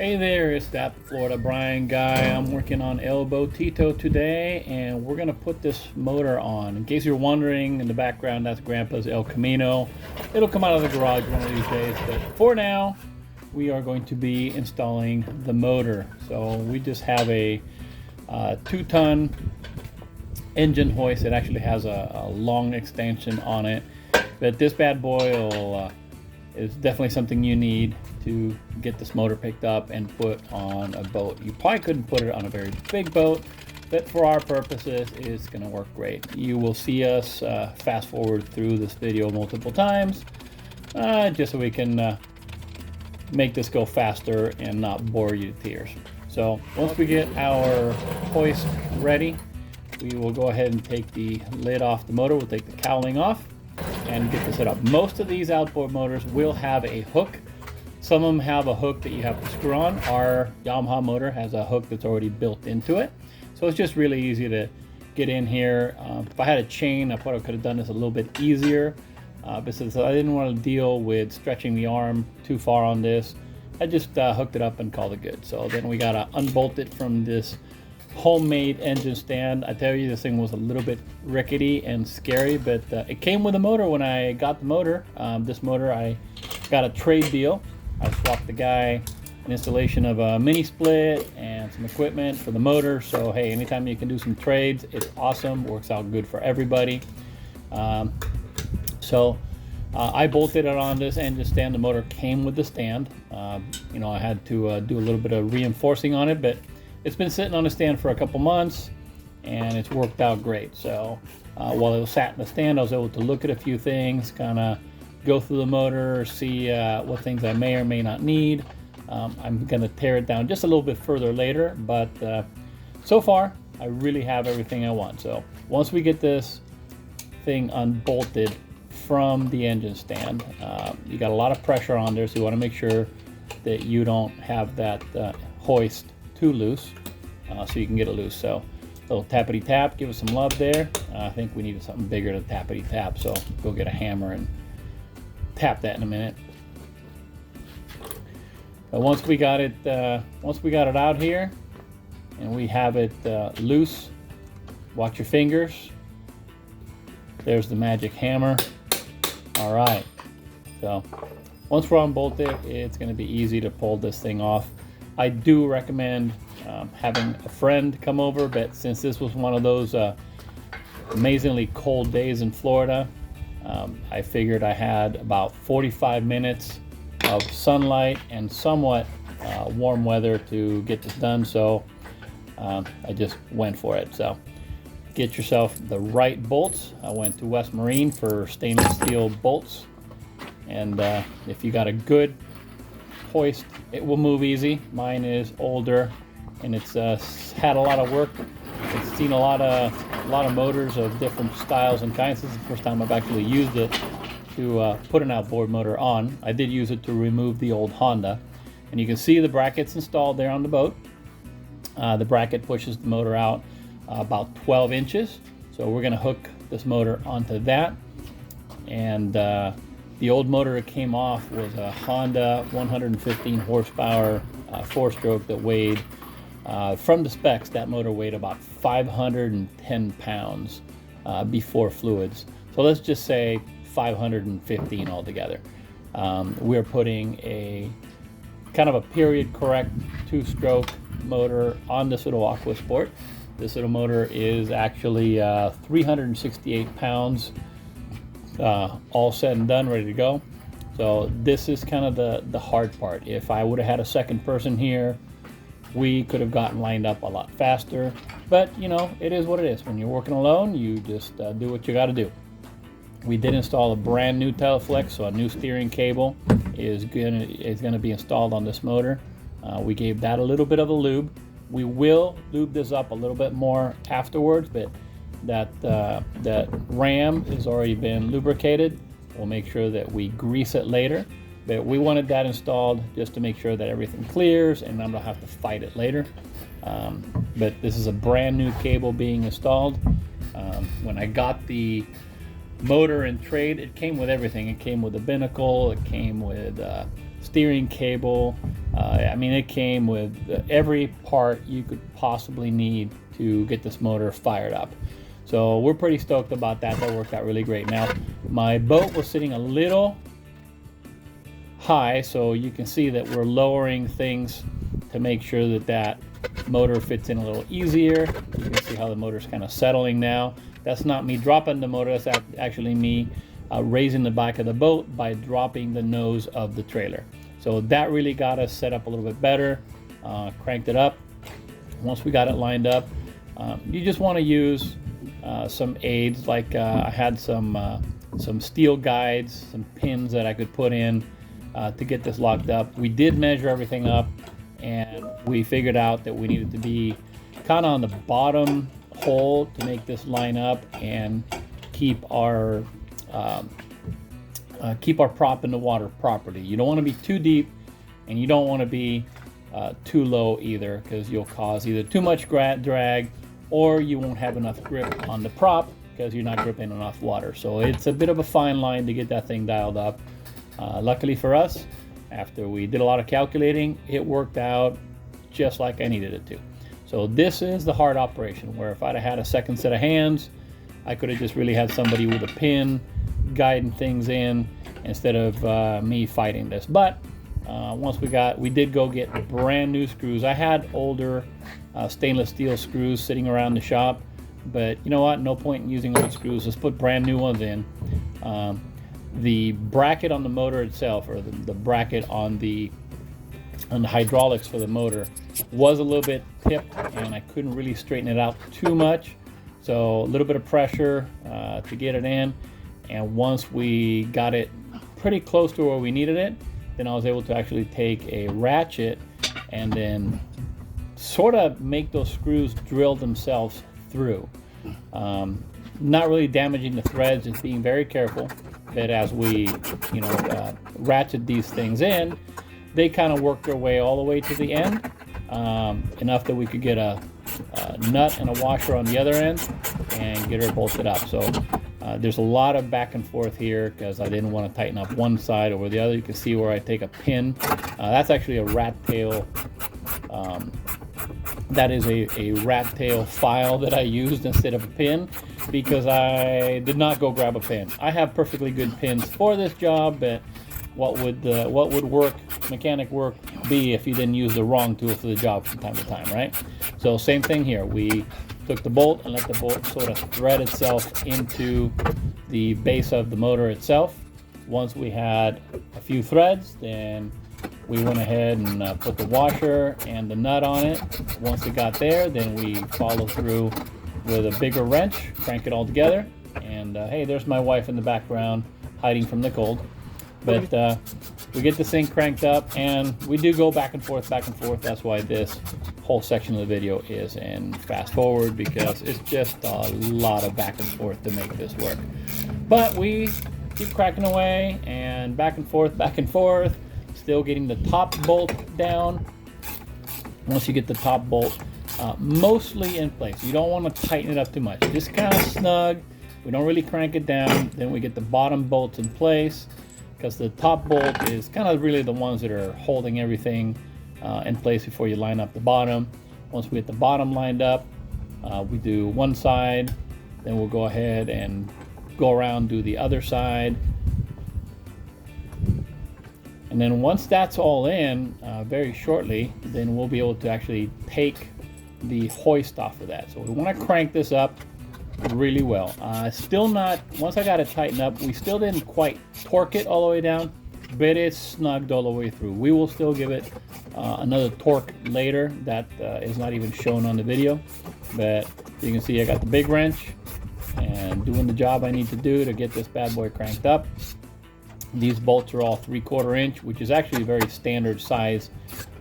Hey there, it's that Florida Brian guy. I'm working on El Botito today, and we're gonna put this motor on. In case you're wondering, in the background, that's Grandpa's El Camino. It'll come out of the garage one of these days, but for now, we are going to be installing the motor. So we just have a 2-ton engine hoist. It actually has a long extension on it, but this bad boy is definitely something you need to get this motor picked up and put on a boat. You probably couldn't put it on a very big boat, but for our purposes, it's going to work great. You will see us fast forward through this video multiple times, just so we can make this go faster and not bore you to tears. So once we get our hoist ready, we will go ahead and take the lid off the motor. We'll take the cowling off and get this set up. Most of these outboard motors will have a hook. Some of them have a hook that you have to screw on. Our Yamaha motor has a hook that's already built into it. So it's just really easy to get in here. If I had a chain, I probably could have done this a little bit easier. But since I didn't want to deal with stretching the arm too far on this, I just hooked it up and called it good. So then we got to unbolt it from this homemade engine stand. I tell you, this thing was a little bit rickety and scary, but it came with a motor when I got the motor. This motor, I got a trade deal. I swapped the guy an installation of a mini split and some equipment for the motor. So hey, anytime you can do some trades, it's awesome. Works out good for everybody. I bolted it on this engine stand. The motor came with the stand. I had to do a little bit of reinforcing on it, but it's been sitting on the stand for a couple months and it's worked out great. So while it was sat in the stand, I was able to look at a few things, kind of go through the motor, see what things I may or may not need. I'm going to tear it down just a little bit further later, but so far I really have everything I want. So once we get this thing unbolted from the engine stand, you got a lot of pressure on there, so you want to make sure that you don't have that hoist too loose, so you can get it loose. So a little tappity tap, give us some love there. I think we needed something bigger to tappity tap, so go get a hammer and tap that in a minute. But once we got it out here and we have it loose, watch your fingers. There's the magic hammer. All right, so once we're unbolted, it's going to be easy to pull this thing off. I do recommend having a friend come over, but since this was one of those amazingly cold days in Florida, I figured I had about 45 minutes of sunlight and somewhat warm weather to get this done, so I just went for it. So get yourself the right bolts. I went to West Marine for stainless steel bolts, and if you got a good hoist, it will move easy. Mine is older and it's had a lot of work. It's seen a lot of motors of different styles and kinds. This is the first time I've actually used it to put an outboard motor on. I did use it to remove the old Honda, and you can see the brackets installed there on the boat. The bracket pushes the motor out about 12 inches. So we're going to hook this motor onto that. And the old motor that came off was a Honda 115 horsepower 4-stroke that weighed, from the specs, that motor weighed about 510 pounds before fluids. So let's just say 515 altogether. We're putting a kind of a period correct 2-stroke motor on this little Aqua Sport. This little motor is actually 368 pounds, all said and done, ready to go. So this is kind of the hard part. If I would have had a second person here, we could have gotten lined up a lot faster, but it is what it is. When you're working alone, you just do what you got to do. We did install a brand new Teleflex, so a new steering cable is gonna be installed on this motor. We gave that a little bit of a lube. We will lube this up a little bit more afterwards, but that ram has already been lubricated. We'll make sure that we grease it later. But we wanted that installed just to make sure that everything clears and I don't have to fight it later. But this is a brand new cable being installed. When I got the motor and trade, it came with everything. It came with a binnacle, it came with steering cable, I mean, it came with every part you could possibly need to get this motor fired up. So we're pretty stoked about that. That worked out really great. Now, my boat was sitting a little high, so you can see that we're lowering things to make sure that that motor fits in a little easier. You can see how the motor's kind of settling now. That's not me dropping the motor, that's actually me raising the back of the boat by dropping the nose of the trailer. So that really got us set up a little bit better, cranked it up. Once we got it lined up, you just want to use some aids, like I had some steel guides, some pins that I could put in to get this locked up. We did measure everything up, and we figured out that we needed to be kind of on the bottom hole to make this line up and keep our prop in the water properly. You don't want to be too deep, and you don't want to be too low either, because you'll cause either too much drag or you won't have enough grip on the prop because you're not gripping enough water. So it's a bit of a fine line to get that thing dialed up. Luckily for us, after we did a lot of calculating, it worked out just like I needed it to. So this is the hard operation, where if I'd have had a second set of hands, I could have just really had somebody with a pin guiding things in instead of me fighting this. But once we did go get brand new screws. I had older stainless steel screws sitting around the shop, but you know what, no point in using old screws. Let's put brand new ones in. The bracket on the motor itself, or the bracket on the hydraulics for the motor, was a little bit pipped, and I couldn't really straighten it out too much. So a little bit of pressure to get it in, and once we got it pretty close to where we needed it, then I was able to actually take a ratchet and then sort of make those screws drill themselves through. Not really damaging the threads, just being very careful that as we ratchet these things in, they kind of work their way all the way to the end, enough that we could get a nut and a washer on the other end and get her bolted up. So there's a lot of back and forth here because I didn't want to tighten up one side over the other. You can see where I take a pin. That's actually a rat tail. That is a rat tail file that I used instead of a pin, because I did not go grab a pin. I have perfectly good pins for this job, but what would mechanic work be if you didn't use the wrong tool for the job from time to time, right? So same thing here. We took the bolt and let the bolt sort of thread itself into the base of the motor itself. Once we had a few threads, then we went ahead and put the washer and the nut on it. Once it got there, then we follow through with a bigger wrench, crank it all together, and hey, there's my wife in the background hiding from the cold. But we get this thing cranked up, and we do go back and forth. That's why this whole section of the video is in fast forward, because it's just a lot of back and forth to make this work. But we keep cracking away and back and forth, still getting the top bolt down. Once you get the top bolt mostly in place, you don't want to tighten it up too much. Just kind of snug. We don't really crank it down. Then we get the bottom bolts in place, because the top bolt is kind of really the ones that are holding everything in place before you line up the bottom. Once we get the bottom lined up, we do one side, then we'll go ahead and go around, do the other side. And then once that's all in, very shortly, then we'll be able to actually take the hoist off of that. So we want to crank this up really well. Still not, once I got it tightened up, we still didn't quite torque it all the way down, but it's snugged all the way through. We will still give it another torque later that is not even shown on the video. But you can see I got the big wrench and doing the job I need to do to get this bad boy cranked up. These bolts are all 3/4 inch, which is actually a very standard size,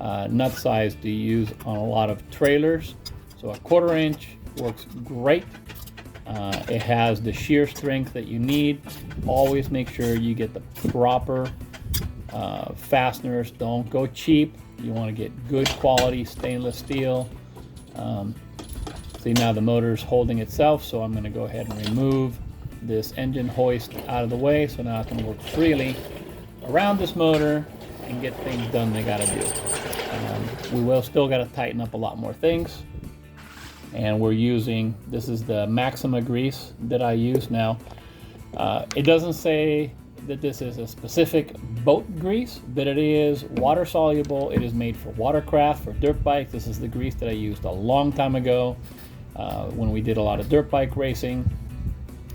nut size to use on a lot of trailers. So 1/4 inch works great. It has the shear strength that you need. Always make sure you get the proper fasteners. Don't go cheap. You want to get good quality stainless steel. See, now the motor's holding itself, so I'm going to go ahead and remove this engine hoist out of the way, so now I can work freely around this motor and get things done they gotta do. We will still gotta tighten up a lot more things. And we're using, this is the Maxima grease that I use now. It doesn't say that this is a specific boat grease, but it is water soluble. It is made for watercraft, for dirt bikes. This is the grease that I used a long time ago when we did a lot of dirt bike racing.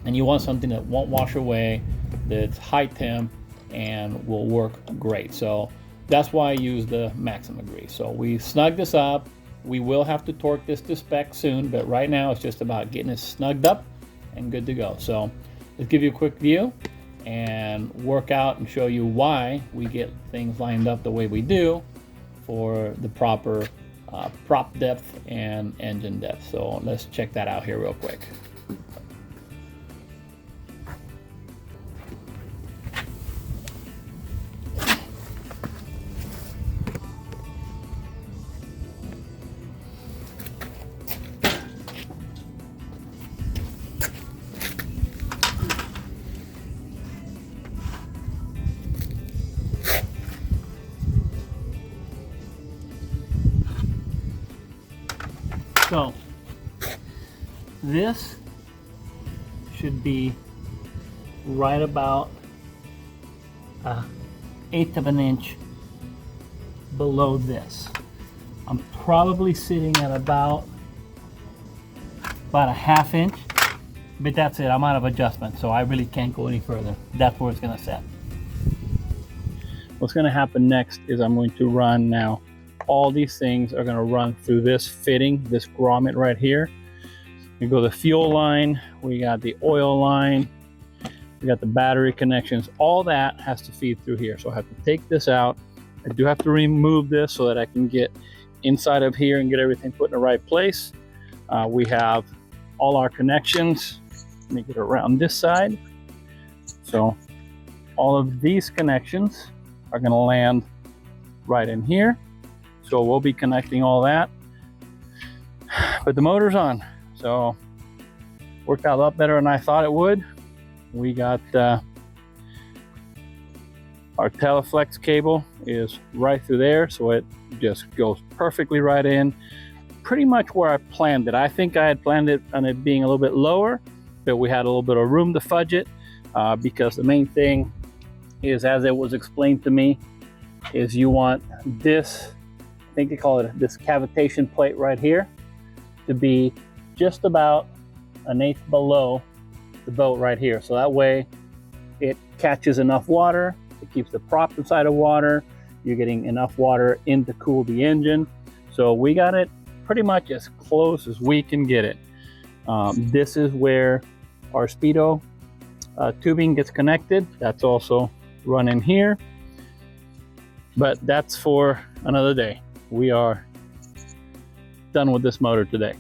And you want something that won't wash away, that's high temp, and will work great. So that's why I use the Maxima grease. So we snug this up. We will have to torque this to spec soon, but right now it's just about getting it snugged up and good to go. So let's give you a quick view and work out and show you why we get things lined up the way we do for the proper prop depth and engine depth. So let's check that out here real quick. So this should be right about 1/8 of an inch below this. I'm probably sitting at about a 1/2 inch, but that's it. I'm out of adjustment, so I really can't go any further. That's where it's going to set. What's going to happen next is I'm going to run now. All these things are going to run through this fitting, this grommet right here. We go the fuel line, we got the oil line, we got the battery connections. All that has to feed through here. So I have to take this out. I do have to remove this so that I can get inside of here and get everything put in the right place. We have all our connections. Let me get around this side. So all of these connections are going to land right in here. So we'll be connecting all that, but the motor's on. So worked out a lot better than I thought it would. We got our Teleflex cable is right through there. So it just goes perfectly right in, pretty much where I planned it. I think I had planned it on it being a little bit lower, but we had a little bit of room to fudge it because the main thing is, as it was explained to me, is you want this, I think they call it this cavitation plate right here, to be just about 1/8 below the boat right here. So that way it catches enough water, it keeps the prop inside of water, you're getting enough water in to cool the engine. So we got it pretty much as close as we can get it. This is where our Speedo tubing gets connected. That's also run in here, but that's for another day. We are done with this motor today.